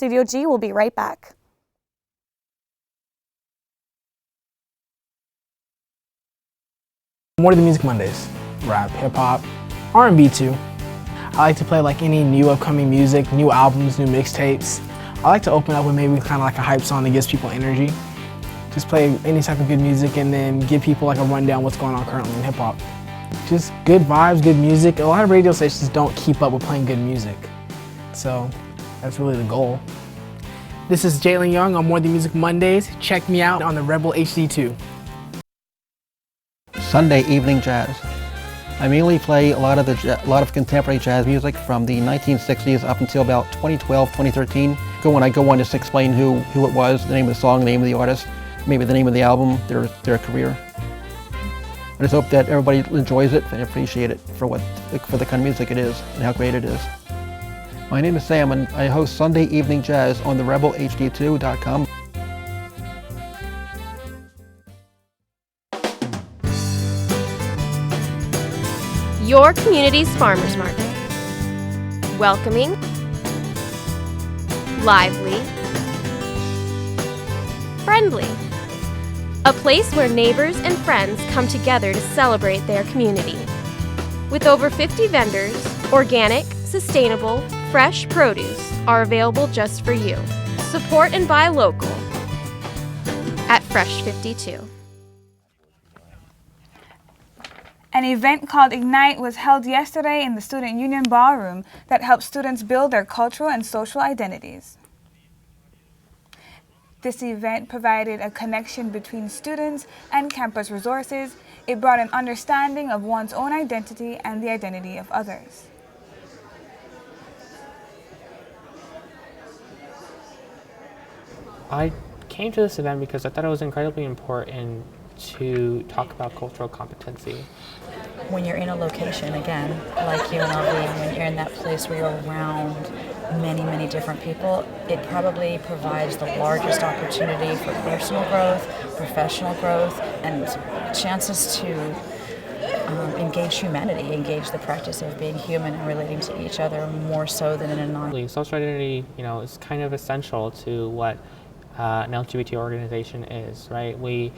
Studio G will be right back. More than Music Mondays. Rap, hip-hop, R&B too. I like to play like any new upcoming music, new albums, new mixtapes. I like to open up with maybe kind of like a hype song that gives people energy. Just play any type of good music and then give people like a rundown what's going on currently in hip-hop. Just good vibes, good music. A lot of radio stations don't keep up with playing good music. So that's really the goal. This is Jalen Young on More Than Music Mondays. Check me out on the Rebel HD2. Sunday evening jazz. I mainly play a lot of contemporary jazz music from the 1960s up until about 2012, 2013. When I go on, just explain who it was, the name of the song, the name of the artist, maybe the name of the album, their career. I just hope that everybody enjoys it and appreciate it for the kind of music it is and how great it is. My name is Sam and I host Sunday Evening Jazz on the rebelhd2.com. Your community's farmers market. Welcoming, lively, friendly. A place where neighbors and friends come together to celebrate their community. With over 50 vendors, organic, sustainable, fresh produce are available just for you. Support and buy local at Fresh 52. An event called Ignite was held yesterday in the Student Union Ballroom that helps students build their cultural and social identities. This event provided a connection between students and campus resources. It brought an understanding of one's own identity and the identity of others. I came to this event because I thought it was incredibly important to talk about cultural competency. When you're in a location, again, like UNLV, when you're in that place where you're around many, many different people, it probably provides the largest opportunity for personal growth, professional growth, and chances to engage humanity, engage the practice of being human and relating to each other more so than in a Social identity, is kind of essential to what an LGBT organization is, right? We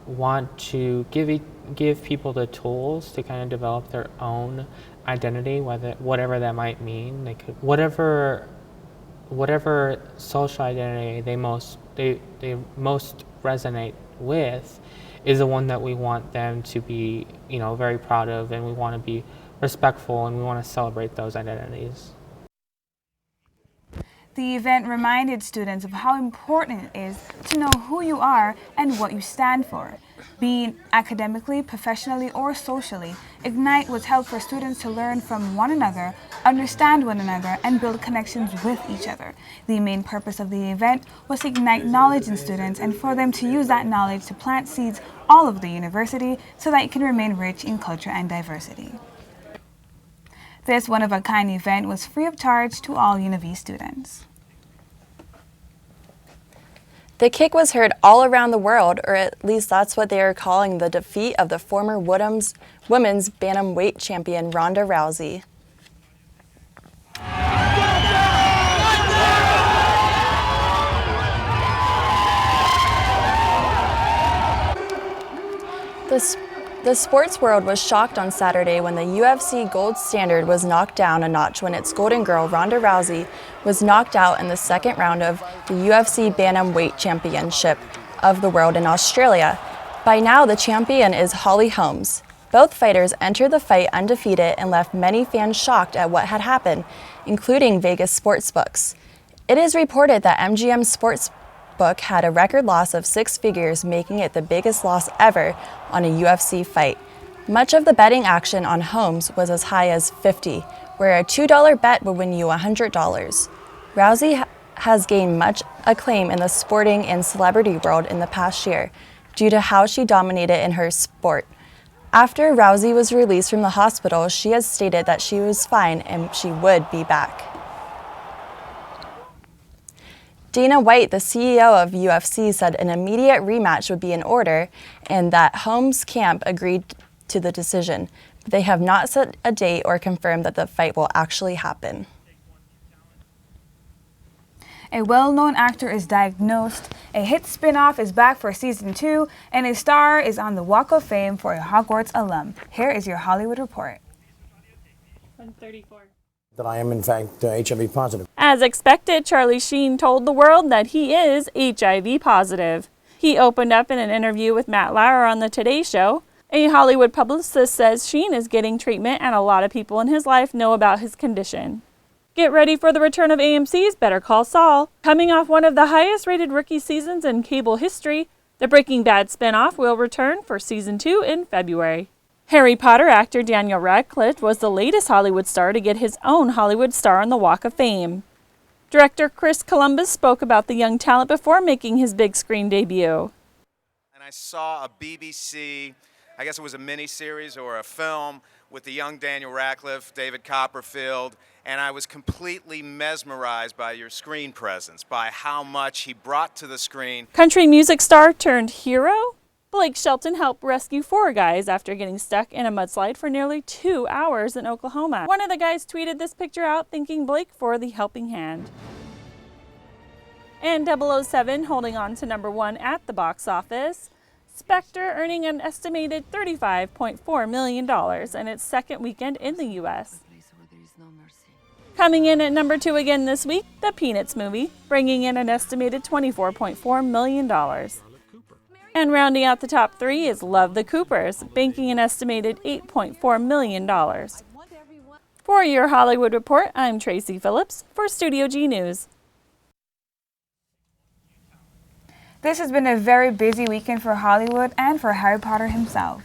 want to give people the tools to kind of develop their own identity, whatever that might mean. They could whatever social identity they most resonate with is the one that we want them to be very proud of, and we want to be respectful and we want to celebrate those identities. The event reminded students of how important it is to know who you are and what you stand for. Be it academically, professionally, or socially, Ignite was held for students to learn from one another, understand one another, and build connections with each other. The main purpose of the event was to ignite knowledge in students and for them to use that knowledge to plant seeds all over the university so that it can remain rich in culture and diversity. This one-of-a-kind event was free of charge to all UNLV students. The kick was heard all around the world, or at least that's what they are calling the defeat of the former women's bantamweight champion Ronda Rousey. The sports world was shocked on Saturday when the UFC gold standard was knocked down a notch when its golden girl Ronda Rousey was knocked out in the second round of the UFC Bantamweight Championship of the world in Australia. By now, the champion is Holly Holmes. Both fighters entered the fight undefeated and left many fans shocked at what had happened, including Vegas sportsbooks. It is reported that MGM Sportsbook had a record loss of 6 figures, making it the biggest loss ever on a UFC fight. Much of the betting action on Holmes was as high as $50, where a $2 bet would win you $100. Rousey has gained much acclaim in the sporting and celebrity world in the past year due to how she dominated in her sport. After Rousey was released from the hospital, she has stated that she was fine and she would be back. Dana White, the CEO of UFC, said an immediate rematch would be in order and that Holmes' camp agreed to the decision. They have not set a date or confirmed that the fight will actually happen. A well-known actor is diagnosed, a hit spin-off is back for season 2, and a star is on the Walk of Fame for a Hogwarts alum. Here is your Hollywood Report. 134. That I am in fact HIV positive. As expected, Charlie Sheen told the world that he is HIV positive. He opened up in an interview with Matt Lauer on the Today Show. A Hollywood publicist says Sheen is getting treatment and a lot of people in his life know about his condition. Get ready for the return of AMC's Better Call Saul. Coming off one of the highest rated rookie seasons in cable history, the Breaking Bad spinoff will return for season 2 in February. Harry Potter actor Daniel Radcliffe was the latest Hollywood star to get his own Hollywood star on the Walk of Fame. Director Chris Columbus spoke about the young talent before making his big screen debut. And I saw a BBC, I guess it was a mini-series or a film, with the young Daniel Radcliffe, David Copperfield, and I was completely mesmerized by your screen presence, by how much he brought to the screen. Country music star turned hero? Blake Shelton helped rescue 4 guys after getting stuck in a mudslide for nearly 2 hours in Oklahoma. One of the guys tweeted this picture out, thanking Blake for the helping hand. And 007 holding on to #1 at the box office. Spectre earning an estimated $35.4 million in its second weekend in the U.S. Coming in at #2 again this week, the Peanuts movie, bringing in an estimated $24.4 million. And rounding out the top 3 is Love the Coopers, banking an estimated $8.4 million. For your Hollywood Report, I'm Tracy Phillips for Studio G News. This has been a very busy weekend for Hollywood and for Harry Potter himself.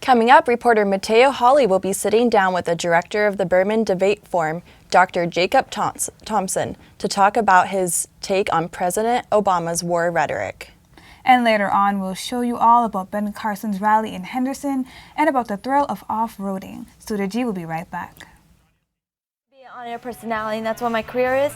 Coming up, reporter Mateo Hawley will be sitting down with the director of the Berman Debate Forum, Dr. Jacob Thompson, to talk about his take on President Obama's war rhetoric. And later on, we'll show you all about Ben Carson's rally in Henderson and about the thrill of off-roading. Studio G will be right back. Be an on-air personality, and that's what my career is.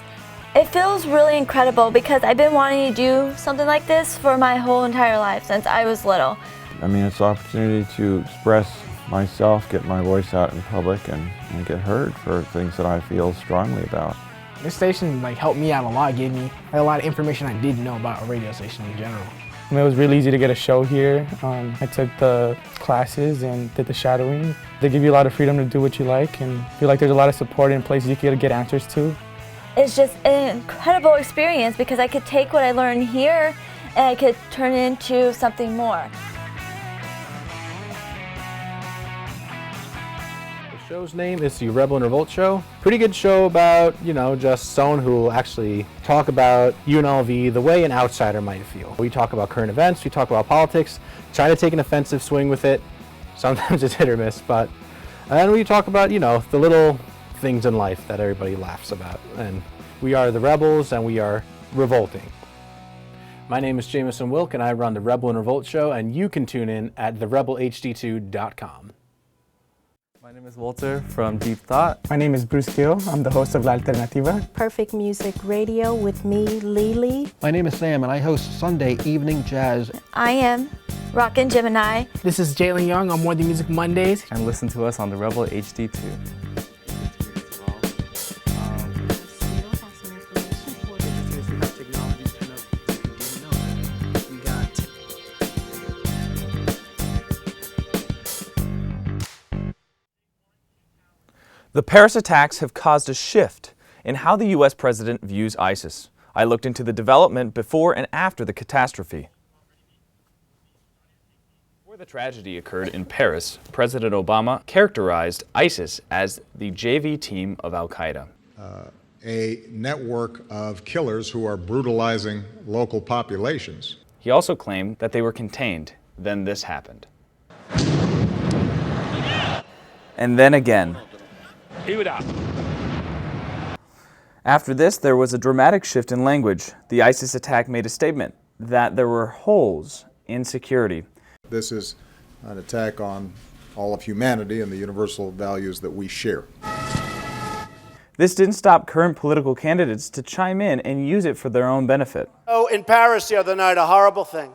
It feels really incredible because I've been wanting to do something like this for my whole entire life since I was little. I mean, it's an opportunity to express myself, get my voice out in public, and get heard for things that I feel strongly about. This station helped me out a lot, gave me a lot of information I didn't know about a radio station in general. It was really easy to get a show here. I took the classes and did the shadowing. They give you a lot of freedom to do what you like, and I feel like there's a lot of support in places you can get answers to. It's just an incredible experience because I could take what I learned here and I could turn it into something more. The show's name is the Rebel and Revolt Show. Pretty good show about, just someone who will actually talk about UNLV the way an outsider might feel. We talk about current events, we talk about politics, try to take an offensive swing with it. Sometimes it's hit or miss, but and then we talk about, the little things in life that everybody laughs about. And we are the Rebels and we are revolting. My name is Jameson Wilk and I run the Rebel and Revolt Show, and you can tune in at therebelhd2.com. My name is Walter from Deep Thought. My name is Bruce Gill. I'm the host of La Alternativa. Perfect Music Radio with me, Lily. My name is Sam and I host Sunday Evening Jazz. I am Rockin' Gemini. This is Jalen Young on More Than Music Mondays. And listen to us on the Rebel HD2. The Paris attacks have caused a shift in how the U.S. president views ISIS. I looked into the development before and after the catastrophe. Before the tragedy occurred in Paris, President Obama characterized ISIS as the JV team of al-Qaeda. A network of killers who are brutalizing local populations. He also claimed that they were contained. Then this happened. And then again. After this, there was a dramatic shift in language. The ISIS attack made a statement that there were holes in security. This is an attack on all of humanity and the universal values that we share. This didn't stop current political candidates to chime in and use it for their own benefit. Oh, in Paris the other night, a horrible thing.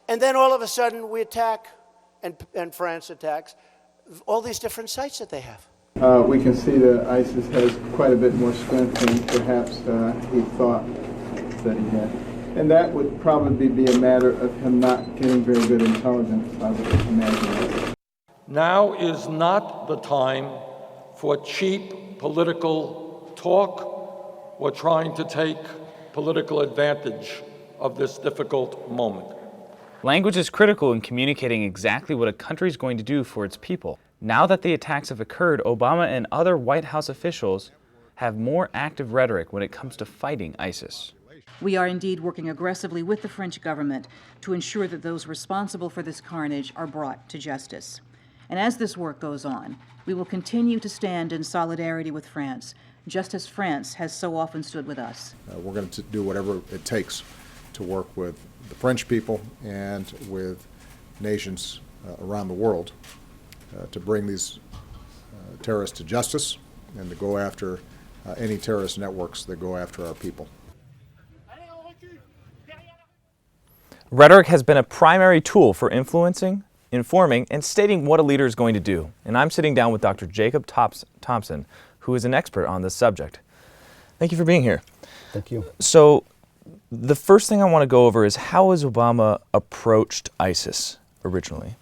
And then all of a sudden we attack, and France attacks, all these different sites that they have. We can see that ISIS has quite a bit more strength than perhaps he thought that he had. And that would probably be a matter of him not getting very good intelligence, I would imagine. Now is not the time for cheap political talk or trying to take political advantage of this difficult moment. Language is critical in communicating exactly what a country is going to do for its people. Now that the attacks have occurred, Obama and other White House officials have more active rhetoric when it comes to fighting ISIS. We are indeed working aggressively with the French government to ensure that those responsible for this carnage are brought to justice. And as this work goes on, we will continue to stand in solidarity with France, just as France has so often stood with us. We're going to do whatever it takes to work with the French people and with nations around the world to bring these terrorists to justice and to go after any terrorist networks that go after our people. Rhetoric has been a primary tool for influencing, informing, and stating what a leader is going to do. And I'm sitting down with Dr. Jacob Thompson, who is an expert on this subject. Thank you for being here. Thank you. So, the first thing I want to go over is how has Obama approached ISIS originally?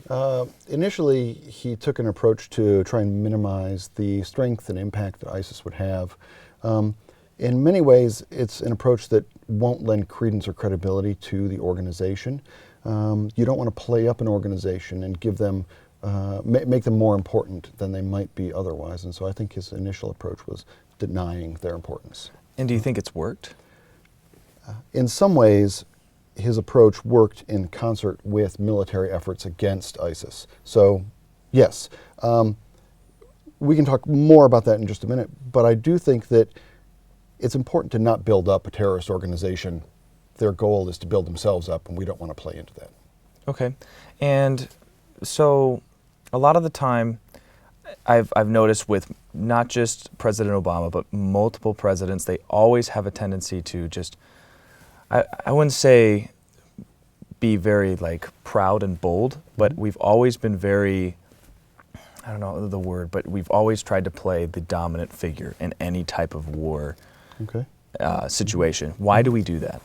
Initially, he took an approach to try and minimize the strength and impact that ISIS would have. In many ways, it's an approach that won't lend credence or credibility to the organization. You don't want to play up an organization and give them, make them more important than they might be otherwise. And so I think his initial approach was denying their importance. And do you think it's worked? In some ways, his approach worked in concert with military efforts against ISIS. So, yes, we can talk more about that in just a minute, but I do think that it's important to not build up a terrorist organization. Their goal is to build themselves up, and we don't want to play into that. Okay. And so a lot of the time, I've noticed with not just President Obama, but multiple presidents, they always have a tendency to just, I wouldn't say be very like proud and bold, but we've always been very, I don't know the word, but we've always tried to play the dominant figure in any type of war situation. Why do we do that?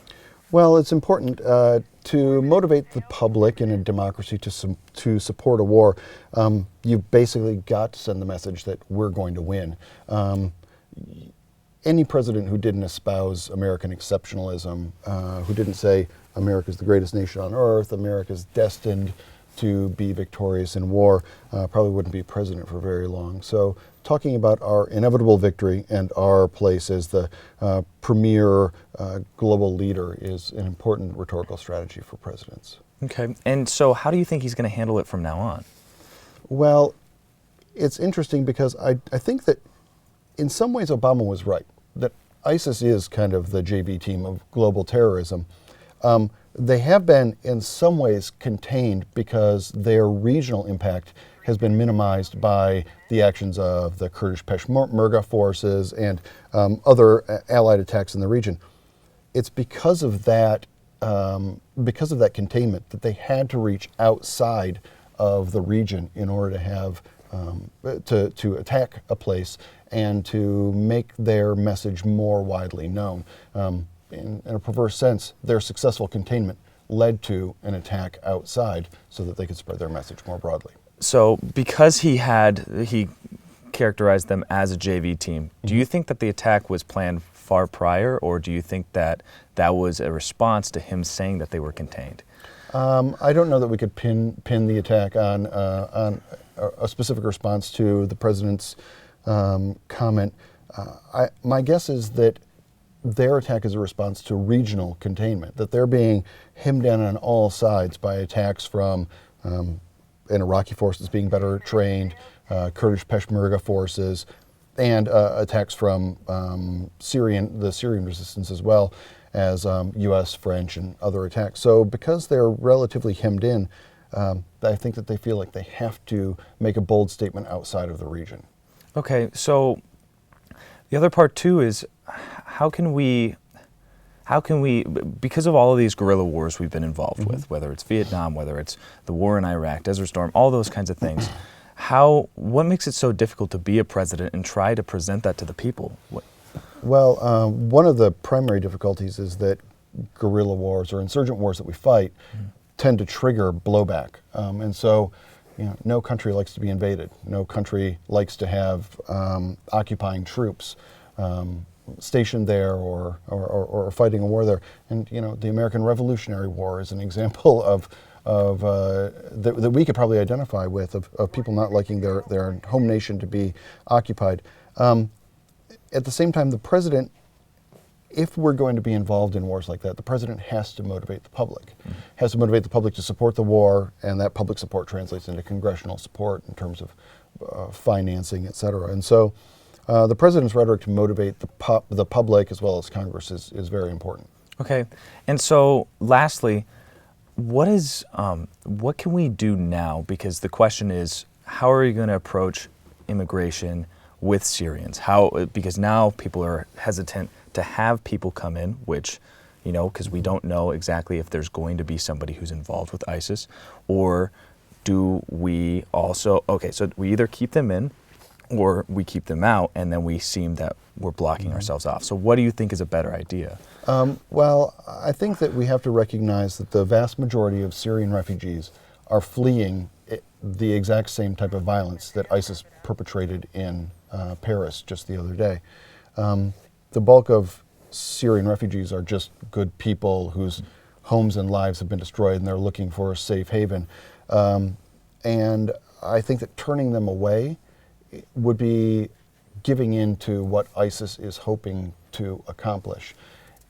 Well, it's important to motivate the public in a democracy to support a war. You've basically got to send the message that we're going to win. Any president who didn't espouse American exceptionalism, who didn't say America's the greatest nation on earth, America's destined to be victorious in war, probably wouldn't be president for very long. So talking about our inevitable victory and our place as the premier global leader is an important rhetorical strategy for presidents. Okay, and so how do you think he's going to handle it from now on? Well, it's interesting because I think that in some ways Obama was right, that ISIS is kind of the JV team of global terrorism. They have been in some ways contained because their regional impact has been minimized by the actions of the Kurdish Peshmerga forces and other allied attacks in the region. It's because of that containment that they had to reach outside of the region in order to have to attack a place and to make their message more widely known. In a perverse sense, their successful containment led to an attack outside so that they could spread their message more broadly. So because he characterized them as a JV team, do you think that the attack was planned far prior, or do you think that that was a response to him saying that they were contained? I don't know that we could pin the attack on a specific response to the president's comment. My guess is that their attack is a response to regional containment, that they're being hemmed in on all sides by attacks from an Iraqi force that's being better trained, Kurdish Peshmerga forces, and attacks from the Syrian resistance as well as U.S., French, and other attacks. So because they're relatively hemmed in, I think that they feel like they have to make a bold statement outside of the region. Okay, so the other part too is how can we, because of all of these guerrilla wars we've been involved with, whether it's Vietnam, whether it's the war in Iraq, Desert Storm, all those kinds of things, What makes it so difficult to be a president and try to present that to the people? Well, one of the primary difficulties is that guerrilla wars or insurgent wars that we fight tend to trigger blowback. And so, no country likes to be invaded. No country likes to have occupying troops stationed there or fighting a war there. And the American Revolutionary War is an example of that we could probably identify with of people not liking their home nation to be occupied. At the same time, the president, if we're going to be involved in wars like that, the president has to motivate the public, has to motivate the public to support the war, and that public support translates into congressional support in terms of financing, et cetera. And so the president's rhetoric to motivate the public as well as Congress is very important. Okay, and so lastly, what can we do now? Because the question is, how are you going to approach immigration with Syrians? Because now people are hesitant to have people come in, which, because we don't know exactly if there's going to be somebody who's involved with ISIS, or do we also, so we either keep them in or we keep them out, and then we seem that we're blocking ourselves off. So what do you think is a better idea? Well, I think that we have to recognize that the vast majority of Syrian refugees are fleeing the exact same type of violence that ISIS perpetrated in Paris just the other day. The bulk of Syrian refugees are just good people whose homes and lives have been destroyed, and they're looking for a safe haven. And I think that turning them away would be giving in to what ISIS is hoping to accomplish.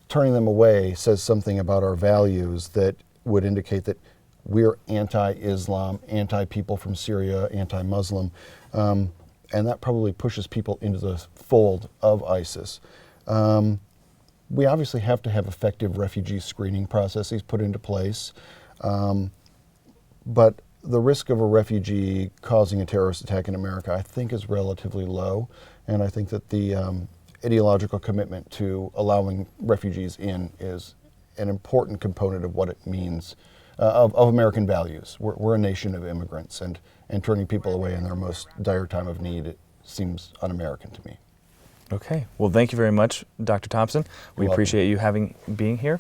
Turning them away says something about our values that would indicate that we're anti-Islam, anti-people from Syria, anti-Muslim, and that probably pushes people into the fold of ISIS. We obviously have to have effective refugee screening processes put into place, but the risk of a refugee causing a terrorist attack in America, I think, is relatively low, and I think that the ideological commitment to allowing refugees in is an important component of what it means, of American values. We're a nation of immigrants, and turning people away in their most dire time of need, it seems un-American to me. Okay, well, thank you very much, Dr. Thompson. We appreciate you being here.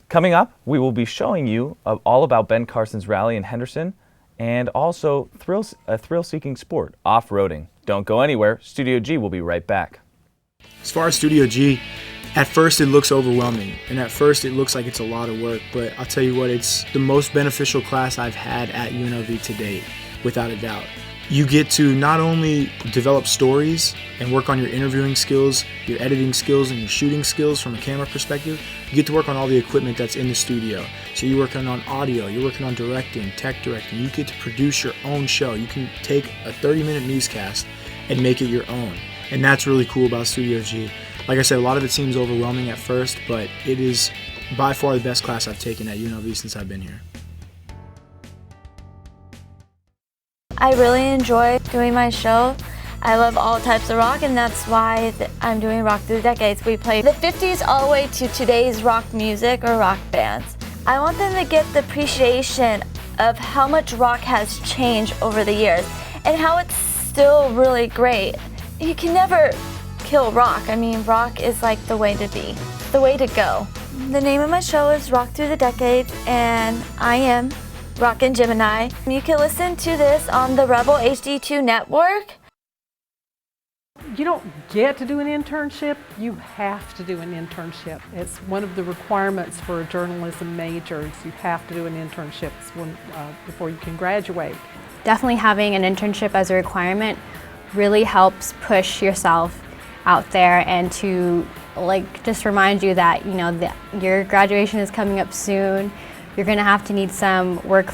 Coming up, we will be showing you all about Ben Carson's rally in Henderson, and also a thrill-seeking sport, off-roading. Don't go anywhere. Studio G will be right back. As far as Studio G, at first it looks overwhelming, and at first it looks like it's a lot of work, but I'll tell you what, it's the most beneficial class I've had at UNLV to date, without a doubt. You get to not only develop stories and work on your interviewing skills, your editing skills, and your shooting skills from a camera perspective, you get to work on all the equipment that's in the studio. So you're working on audio, you're working on directing, tech directing, you get to produce your own show. You can take a 30-minute newscast and make it your own. And that's really cool about Studio G. Like I said, a lot of it seems overwhelming at first, but it is by far the best class I've taken at UNLV since I've been here. I really enjoy doing my show. I love all types of rock, and that's why I'm doing Rock Through the Decades. We play the 50s all the way to today's rock music or rock bands. I want them to get the appreciation of how much rock has changed over the years and how it's still really great. You can never kill rock. I mean, rock is like the way to be, the way to go. The name of my show is Rock Through the Decades, and I am Rockin' Gemini. You can listen to this on the Rebel HD2 network. You don't get to do an internship, you have to do an internship. It's one of the requirements for a journalism major. You have to do an internship before you can graduate. Definitely having an internship as a requirement really helps push yourself out there and to just remind you that your graduation is coming up soon. You're going to have to need some work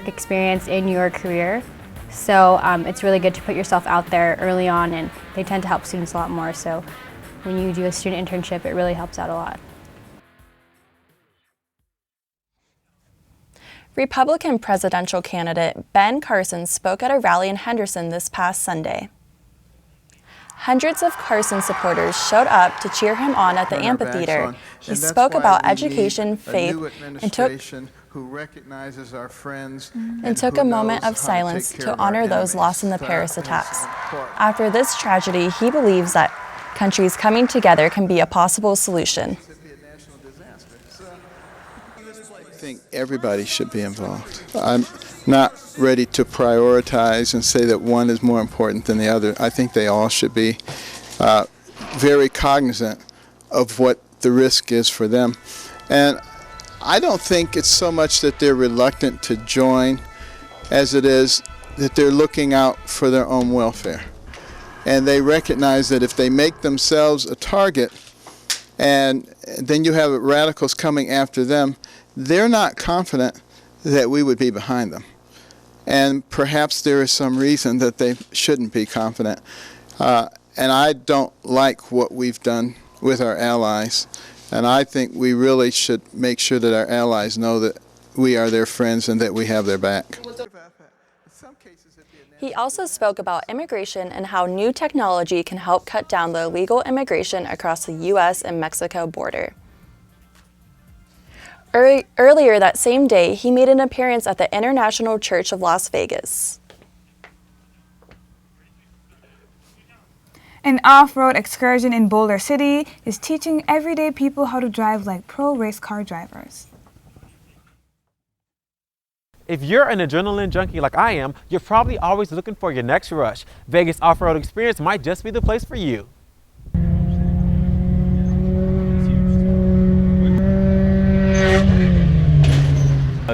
experience in your career. So it's really good to put yourself out there early on, and they tend to help students a lot more. So when you do a student internship, it really helps out a lot. Republican presidential candidate Ben Carson spoke at a rally in Henderson this past Sunday. Hundreds of Carson supporters showed up to cheer him on at the amphitheater. He spoke about education, faith, and took a moment of silence to honor those lost in the Paris attacks. After this tragedy, he believes that countries coming together can be a possible solution. I think everybody should be involved. I'm not ready to prioritize and say that one is more important than the other. I think they all should be very cognizant of what the risk is for them. And I don't think it's so much that they're reluctant to join as it is that they're looking out for their own welfare. And they recognize that if they make themselves a target and then you have radicals coming after them, they're not confident that we would be behind them. And perhaps there is some reason that they shouldn't be confident. And I don't like what we've done with our allies. And I think we really should make sure that our allies know that we are their friends and that we have their back. He also spoke about immigration and how new technology can help cut down the illegal immigration across the U.S. and Mexico border. Earlier that same day, he made an appearance at the International Church of Las Vegas. An off-road excursion in Boulder City is teaching everyday people how to drive like pro race car drivers. If you're an adrenaline junkie like I am, you're probably always looking for your next rush. Vegas Off-Road Experience might just be the place for you.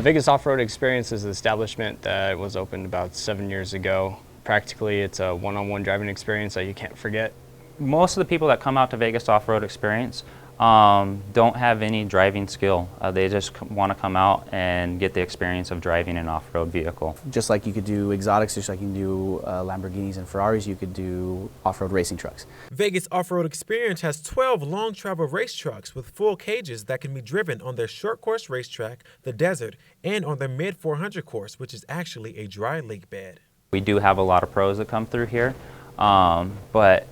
Vegas Off-Road Experience is an establishment that was opened about 7 years ago. Practically, it's a one-on-one driving experience that you can't forget. Most of the people that come out to Vegas Off-Road Experience don't have any driving skill. They just want to come out and get the experience of driving an off-road vehicle. Just like you could do exotics, just like you can do Lamborghinis and Ferraris, you could do off-road racing trucks. Vegas Off-Road Experience has 12 long travel race trucks with full cages that can be driven on their short course racetrack, the desert, and on their mid 400 course, which is actually a dry lake bed. We do have a lot of pros that come through here, but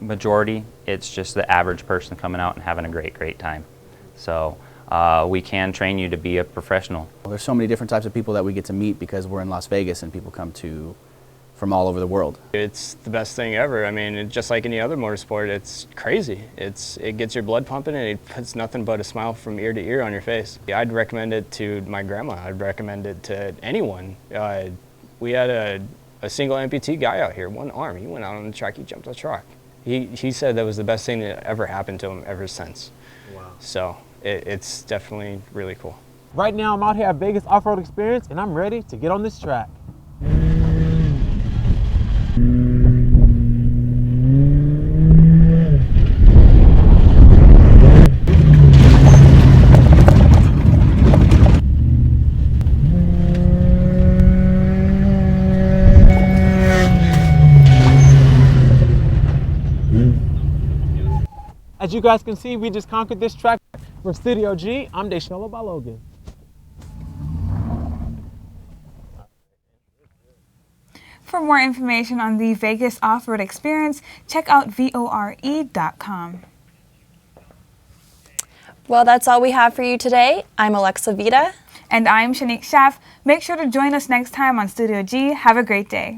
majority, it's just the average person coming out and having a great time. So we can train you to be a professional. Well, there's so many different types of people that we get to meet because we're in Las Vegas and people come from all over the world. It's the best thing ever. I mean, just like any other motorsport, it's crazy. It gets your blood pumping and it puts nothing but a smile from ear to ear on your face. I'd recommend it to my grandma. I'd recommend it to anyone. We had a single amputee guy out here, one arm. He went out on the track, he jumped the truck. He said that was the best thing that ever happened to him ever since. Wow. So it's definitely really cool. Right now I'm out here at Vegas Off-Road Experience and I'm ready to get on this track. As you guys can see, we just conquered this track. For Studio G, I'm Deshelo Balogan. For more information on the Vegas Off-Road Experience, check out VORE.com. Well, that's all we have for you today. I'm Alexa Vita. And I'm Shanique Schaff. Make sure to join us next time on Studio G. Have a great day.